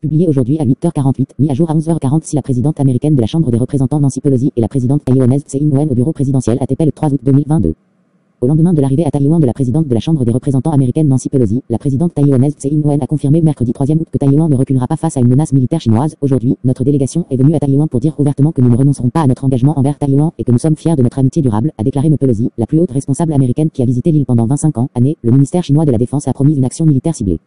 Publié aujourd'hui à 8h48, mis à jour à 11h40 si la présidente américaine de la Chambre des représentants Nancy Pelosi et la présidente taïwanaise Tsai Ing-wen au bureau présidentiel ATP le 3 août 2022. Au lendemain de l'arrivée à Taïwan de la présidente de la Chambre des représentants américaine Nancy Pelosi, la présidente taïwanaise Tsai Ing-wen a confirmé mercredi 3e août que Taïwan ne reculera pas face à une menace militaire chinoise. Aujourd'hui, notre délégation est venue à Taïwan pour dire ouvertement que nous ne renoncerons pas à notre engagement envers Taïwan et que nous sommes fiers de notre amitié durable, a déclaré Mme Pelosi, la plus haute responsable américaine qui a visité l'île pendant 25 ans. Le ministère chinois de la Défense a promis une action militaire ciblée.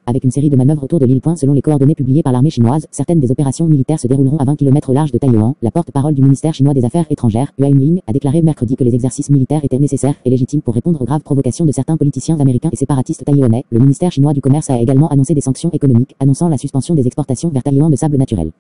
Avec une série de manœuvres autour de l'île. Selon les coordonnées publiées par l'armée chinoise, certaines des opérations militaires se dérouleront à 20 km au large de Taïwan. La porte-parole du ministère chinois des Affaires étrangères, Hua Chunying, a déclaré mercredi que les exercices militaires étaient nécessaires et légitimes pour répondre aux graves provocations de certains politiciens américains et séparatistes taïwanais. Le ministère chinois du Commerce a également annoncé des sanctions économiques, annonçant la suspension des exportations vers Taïwan de sable naturel.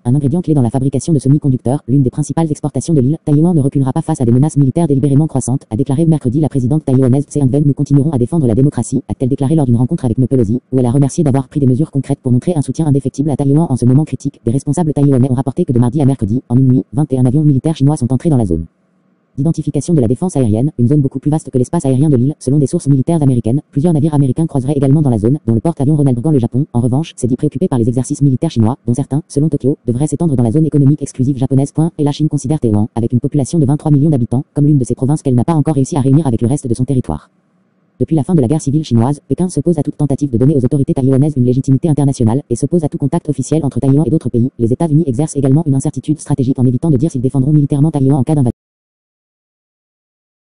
Un ingrédient clé dans la fabrication de semi-conducteurs, l'une des principales exportations de l'île, Taïwan ne reculera pas face à des menaces militaires délibérément croissantes, a déclaré mercredi la présidente taïwanaise Tsai Ing-wen. Nous continuerons à défendre la démocratie, a-t-elle déclaré lors d'une rencontre avec Mme Pelosi, où elle a remercié d'avoir pris des mesures concrètes pour montrer un soutien indéfectible à Taïwan en ce moment critique. Des responsables taïwanais ont rapporté que de mardi à mercredi, en une nuit, 21 avions militaires chinois sont entrés dans la zone d'identification de la défense aérienne, une zone beaucoup plus vaste que l'espace aérien de l'île, selon des sources militaires américaines. Plusieurs navires américains croiseraient également dans la zone, dont le porte-avions Ronald Reagan. Le Japon, en revanche, s'est dit préoccupé par les exercices militaires chinois, dont certains, selon Tokyo, devraient s'étendre dans la zone économique exclusive japonaise. Et la Chine considère Taïwan, avec une population de 23 millions d'habitants, comme l'une de ses provinces qu'elle n'a pas encore réussi à réunir avec le reste de son territoire. Depuis la fin de la guerre civile chinoise, Pékin s'oppose à toute tentative de donner aux autorités taïwanaises une légitimité internationale et s'oppose à tout contact officiel entre Taïwan et d'autres pays. Les États-Unis exercent également une incertitude stratégique en évitant de dire s'ils défendront militairement Taïwan en cas d'invasion.